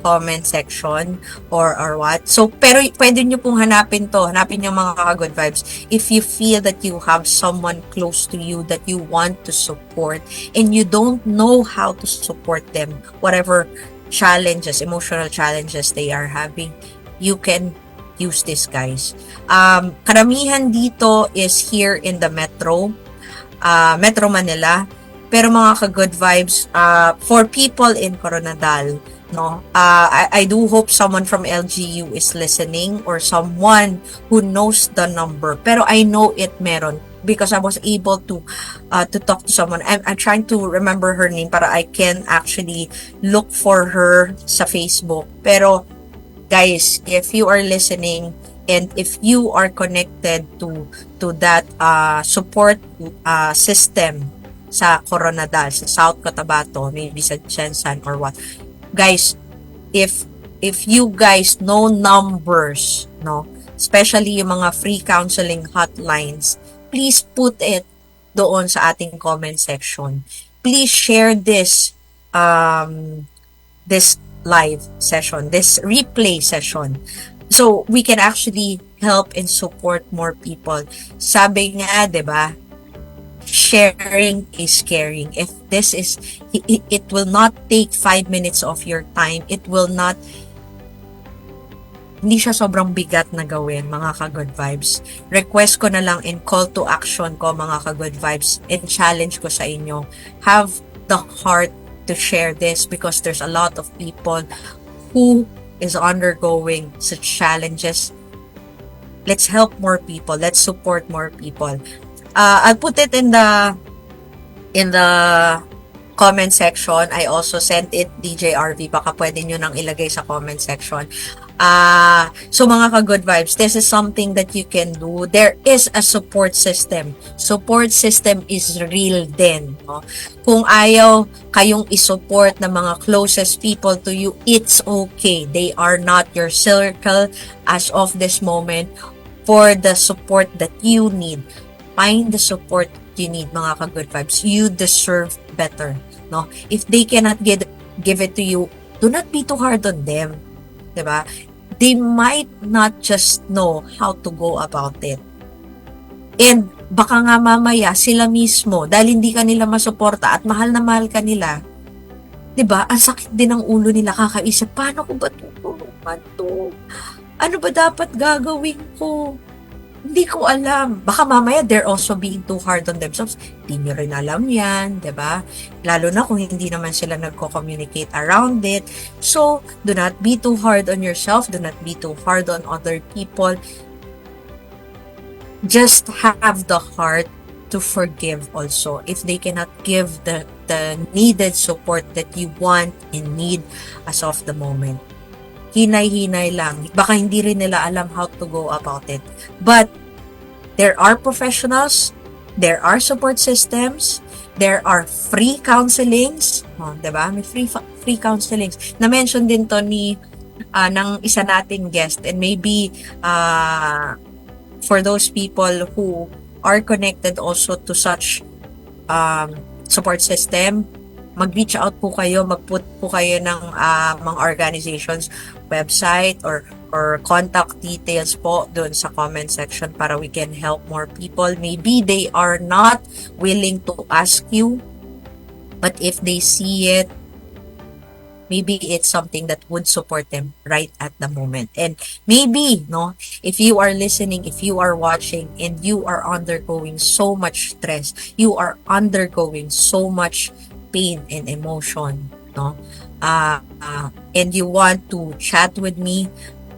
comment section or what. So, pero pwede nyo pong hanapin yung mga ka-good vibes. If you feel that you have someone close to you that you want to support and you don't know how to support them, whatever challenges, emotional challenges they are having, you can use this, guys. Karamihan dito is here in the Metro Manila. Pero mga ka-good vibes, for people in Coronadal, no, I do hope someone from LGU is listening or someone who knows the number. Pero I know it meron because I was able to talk to someone. I'm trying to remember her name para I can actually look for her sa Facebook. Pero guys, if you are listening and if you are connected to that support system sa Coronadal, sa South Cotabato, maybe sa Jensen or what, guys, if you guys know numbers, no, especially yung mga free counseling hotlines, please put it doon sa ating comment section. Please share this live session, this replay session So, we can actually help and support more people. Sabi nga, 'di ba? Sharing is caring. If this is, it will not take 5 minutes of your time. It will not, hindi siya sobrang bigat na gawin, mga ka-good vibes. Request ko na lang in call to action ko, mga ka-good vibes, and challenge ko sa inyo. Have the heart to share this because there's a lot of people who is undergoing such challenges. Let's help more people. Let's support more people. I'll put it in the comment section. I also sent it 𝗟𝗲. Baka pwede nyo nang ilagay sa comment section. So mga ka-good vibes, this is something that you can do. There is a support system. Support system is real din. No? Kung ayaw kayong isupport ng mga closest people to you, it's okay. They are not your circle as of this moment. For the support that you need, find the support you need, mga ka-good vibes. You deserve better. No? If they cannot give it to you, do not be too hard on them. Diba? They might not just know how to go about it. And baka nga mamaya sila mismo, dahil hindi ka nila masuporta at mahal na mahal ka nila, diba? Ang sakit din ng ulo nila, kakaisip, paano ko ba tutulungan to? Ano ba dapat gagawin ko? Hindi ko alam. Baka mamaya they're also being too hard on themselves. Hindi nyo rin alam yan, diba? Lalo na kung hindi naman sila nagko-communicate around it. So, do not be too hard on yourself. Do not be too hard on other people. Just have the heart to forgive also. If they cannot give the needed support that you want and need as of the moment. Hinay-hinay lang. Baka hindi rin nila alam how to go about it. But there are professionals, there are support systems, there are free counselings, diba? May free counselings. Na-mention din to ng isa nating guest, and maybe for those people who are connected also to such support system, mag-reach out po kayo, mag-put po kayo ng mga organizations website or contact details po doon sa comment section para we can help more people. Maybe they are not willing to ask you, but if they see it, maybe it's something that would support them right at the moment. And maybe, no, if you are listening, if you are watching, and you are undergoing so much stress, you are undergoing so much pain and emotion, no? And you want to chat with me,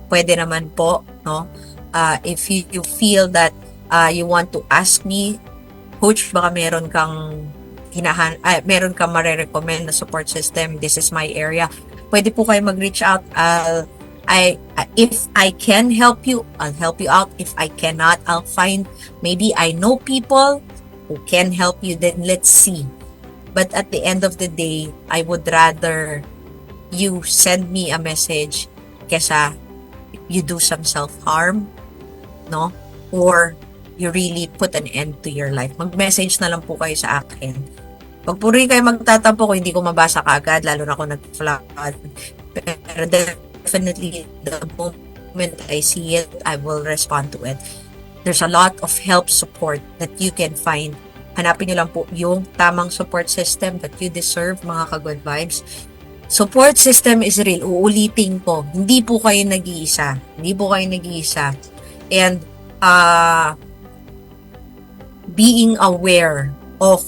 pwede naman po, no? If you feel that you want to ask me, Coach, baka meron kang meron kang marirecommend na support system, this is my area, pwede po kayo mag-reach out. If I can help you, I'll help you out. If I cannot, I'll find, maybe I know people who can help you, then let's see. But at the end of the day, I would rather you send me a message kesa you do some self-harm, no? Or you really put an end to your life. Mag-message na lang po kayo sa akin. Pag po rin kayo magtatampo kung hindi ko mabasa kaagad, lalo na kung nag-flood. Pero definitely, the moment I see it, I will respond to it. There's a lot of help support that you can find. Hanapin nyo lang po yung tamang support system that you deserve, mga ka-good vibes. Support system is real. Uulitin ko. Hindi po kayo nag-iisa. Hindi po kayo nag-iisa. And being aware of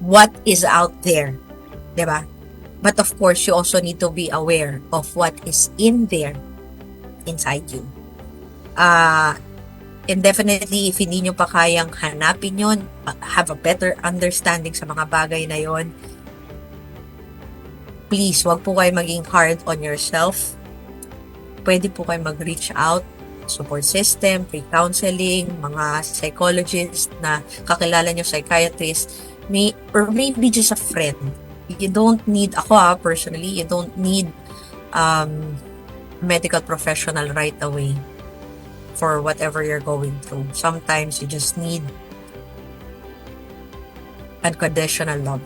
what is out there. Diba? But of course, you also need to be aware of what is in there inside you. And definitely, if hindi nyo pa kayang hanapin yun, have a better understanding sa mga bagay na yon, please, wag po kayo maging hard on yourself. Pwede po kayo mag-reach out, support system, free counseling, mga psychologists na kakilala nyo, psychiatrist, or maybe just a friend. You don't need, personally, you don't need a medical professional right away for whatever you're going through. Sometimes you just need unconditional love,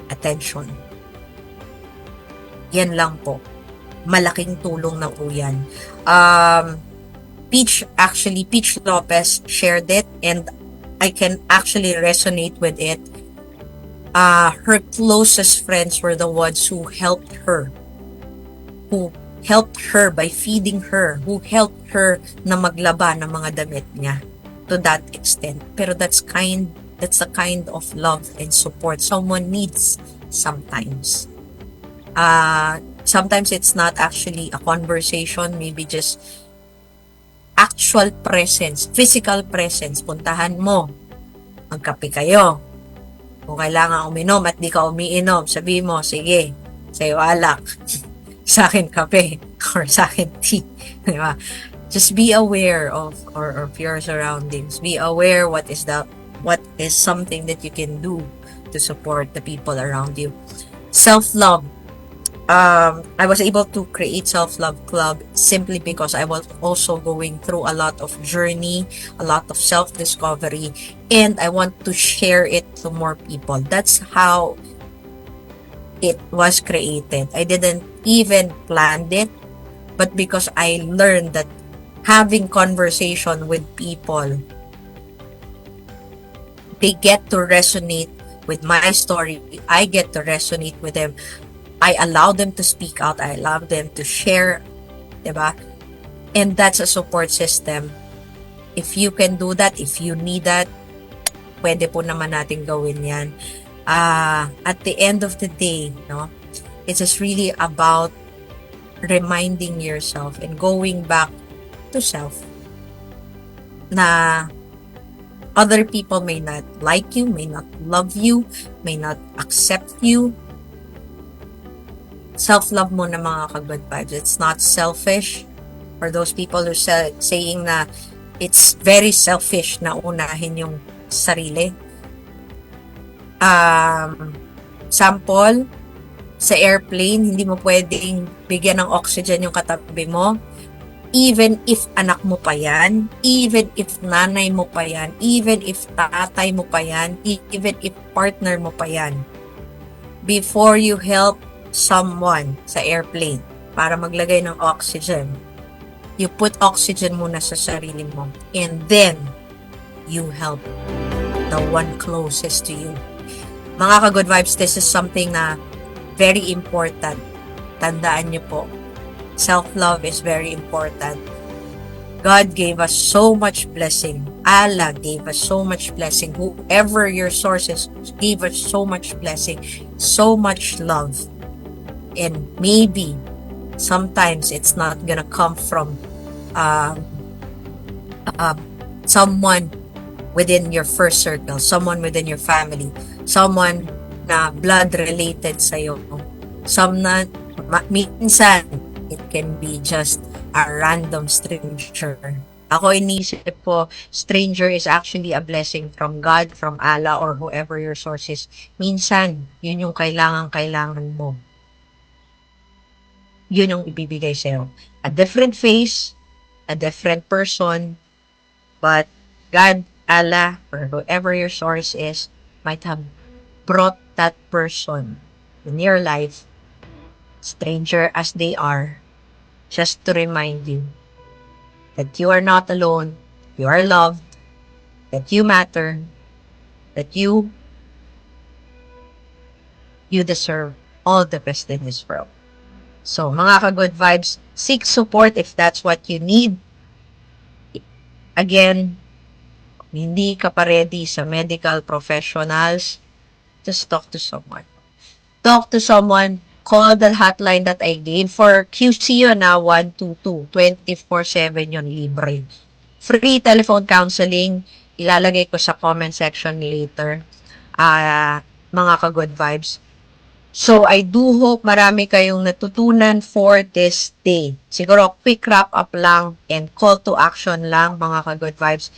attention. Yan lang po. malaking tulong na po yan. Peach Lopez shared it, and I can actually resonate with it. Her closest friends were the ones who helped her by feeding her, who helped her na maglaba ng mga damit niya to that extent. Pero that's the kind of love and support someone needs sometimes. Sometimes it's not actually a conversation, maybe just actual presence, physical presence. Puntahan mo, magkape kayo. Kung kailangan uminom at di ka umiinom, sabi mo, sige, sa'yo alak, sa akin kape, or sa akin tea. Diba? Just be aware of your surroundings. Be aware what is something that you can do to support the people around you. Self-love. I was able to create Self-Love Club simply because I was also going through a lot of journey, a lot of self-discovery, and I want to share it to more people. That's how it was created. I didn't even plan it, but because I learned that having conversation with people, they get to resonate with my story. I get to resonate with them. I allow them to speak out. I allow them to share, diba? And that's a support system. If you can do that, if you need that, pwede po naman natin gawin yan. At the end of the day, no, it's just really about reminding yourself and going back to self. Na other people may not like you, may not love you, may not accept you. Self-love mo na mga ka-good vibes. It's not selfish. For those people who saying na it's very selfish na unahin yung sarili. Sample, sa airplane, hindi mo pwedeng bigyan ng oxygen yung katabi mo. Even if anak mo pa yan, even if nanay mo pa yan, even if tatay mo pa yan, even if partner mo pa yan. Before you help someone sa airplane para maglagay ng oxygen, you put oxygen muna sa sarili mo, and then you help the one closest to you. Mga ka-good vibes, this is something na very important. Tandaan niyo po, self-love is very important. God gave us so much blessing. Allah gave us so much blessing. Whoever your sources gave us so much blessing, so much love. And maybe sometimes it's not gonna come from someone within your first circle, someone within your family, someone na blood related sa'yo. Minsan, it can be just a random stranger. Ako inisip po, stranger is actually a blessing from God, from Allah, or whoever your source is. Minsan, yun yung kailangan mo. Yun yung ibibigay sa'yo. A different face, a different person, but God, Allah, or whoever your source is, might have brought that person in your life, stranger as they are, just to remind you that you are not alone, you are loved, that you matter, that you deserve all the best in this world. So, mga ka-good vibes, seek support if that's what you need. Again, hindi ka pa ready sa medical professionals, just talk to someone. Talk to someone, call the hotline that I gave. For QC yun na 122, 24/7 yun, libre. Free telephone counseling, ilalagay ko sa comment section later. Mga ka-good vibes. So, I do hope marami kayong natutunan for this day. Siguro, quick wrap up lang and call to action lang, mga ka-good vibes.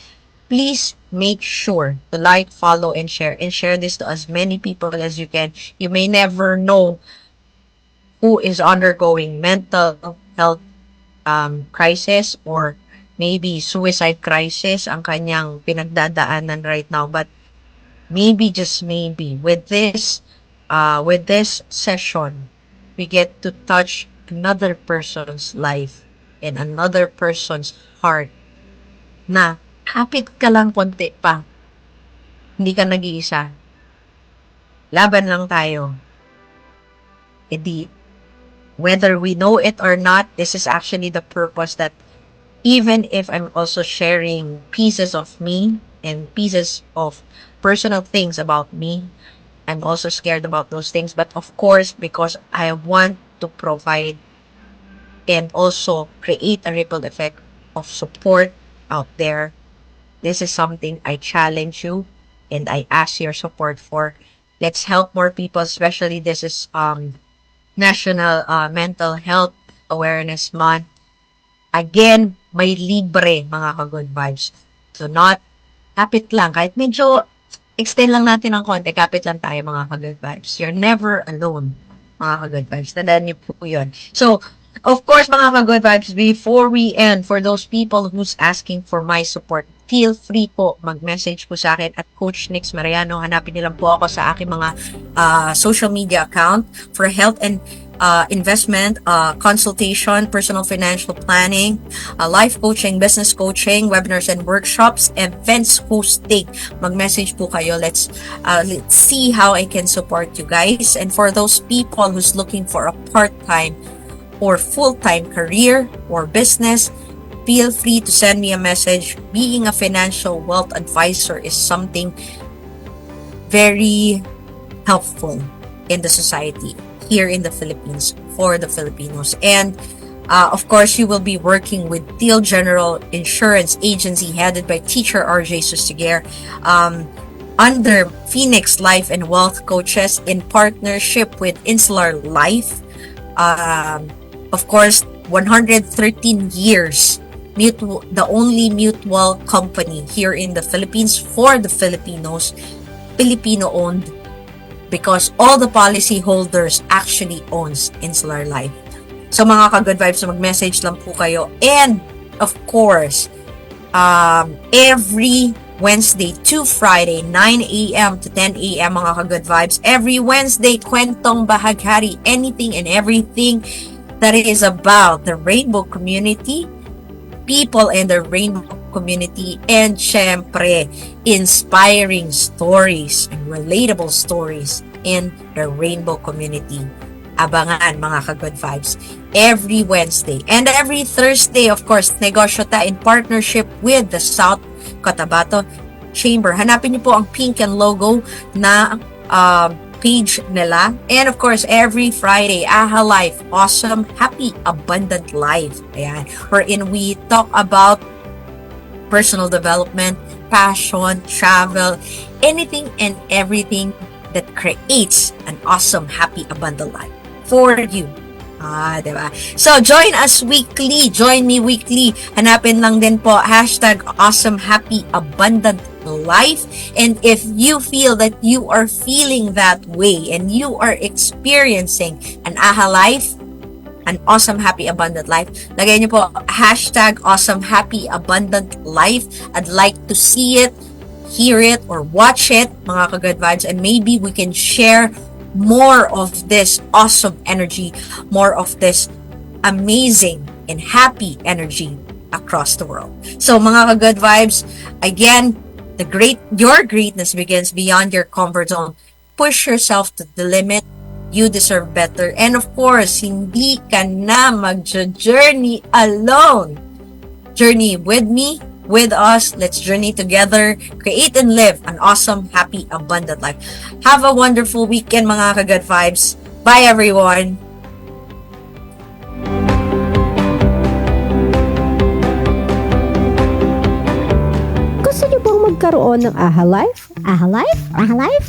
Please make sure to like, follow, and share this to as many people as you can. You may never know who is undergoing mental health crisis or maybe suicide crisis ang kanyang pinagdadaanan right now. But maybe, just maybe, with this session, we get to touch another person's life and another person's heart na kapit ka lang konti pa. Hindi ka nag-iisa. Laban lang tayo. E di, whether we know it or not, this is actually the purpose that even if I'm also sharing pieces of me and pieces of personal things about me, I'm also scared about those things. But of course, because I want to provide and also create a ripple effect of support out there, this is something I challenge you and I ask your support for. Let's help more people, especially this is National Mental Health Awareness Month. Again, may libre mga ka-good vibes. So not, kapit lang. Kahit medyo extend lang natin ng konti, kapit lang tayo mga ka-good vibes. You're never alone mga ka-good vibes. Tandaan niyo po yun. So, of course mga ka-good vibes, before we end, for those people who's asking for my support, feel free po mag-message po sa akin at Coach Nix Mariano. Hanapin nilang po ako sa aking mga social media account for health and investment, consultation, personal financial planning, life coaching, business coaching, webinars and workshops, events hosting. Mag-message po kayo. Let's see how I can support you guys. And for those people who's looking for a part-time or full-time career or business, feel free to send me a message. Being a financial wealth advisor is something very helpful in the society here in the Philippines for the Filipinos. And of course, you will be working with Teal General Insurance Agency headed by Teacher RJ Sustiger under Phoenix Life and Wealth Coaches in partnership with Insular Life. Of course, 113 years. The only mutual company here in the Philippines for the Filipinos, Filipino-owned, because all the policy holders actually owns Insular Life. So mga ka-good vibes, mag-message lang po kayo. And of course, every Wednesday to Friday, 9 a.m. to 10 a.m. mga ka-good vibes. Every Wednesday, kwentong bahaghari, anything and everything that is about the rainbow community, people in the rainbow community, and syempre, inspiring stories and relatable stories in the rainbow community. Abangan mga ka-good vibes every Wednesday. And every Thursday, of course, negosyo ta in partnership with the South Cotabato Chamber. Hanapin niyo po ang pink and logo na page nila. And of course, every Friday, AHA Life, awesome, happy, abundant life. Ayan. Wherein we talk about personal development, passion, travel, anything and everything that creates an awesome, happy, abundant life for you. Diba? So, join us weekly. Join me weekly. Hanapin lang din po, #awesome, happy, abundant life. And if you feel that you are feeling that way and you are experiencing an AHA life, an awesome, happy, abundant life, lagay niyo po #awesome, happy, abundant life. I'd like to see it, hear it, or watch it, mga ka-good vibes, and maybe we can share more of this awesome energy, more of this amazing and happy energy across the world. So mga ka-good vibes, again, your greatness begins beyond your comfort zone. Push yourself to the limit. You deserve better. And of course, hindi ka na mag-journey alone. Journey with me, with us. Let's journey together, create and live an awesome, happy, abundant life. Have a wonderful weekend, mga ka-good vibes. Bye, everyone. Gusto niyo bang magkaroon ng AHA Life? AHA Life? AHA Life?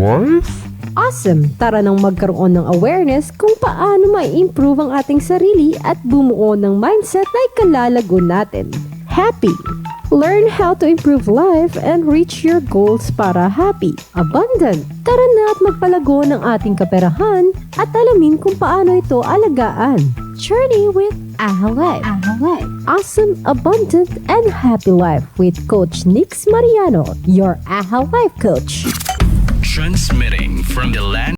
Life? Awesome! Tara nang magkaroon ng awareness kung paano ma-improve ang ating sarili at bumuo ng mindset na ikalalago natin. Happy! Learn how to improve life and reach your goals para happy, abundant. Tara na at magpalago ng ating kaperahan at alamin kung paano ito alagaan. Journey with AHA Life. AHA Life. Awesome, abundant, and happy life with Coach Nix Mariano, your AHA Life coach. Transmitting from the land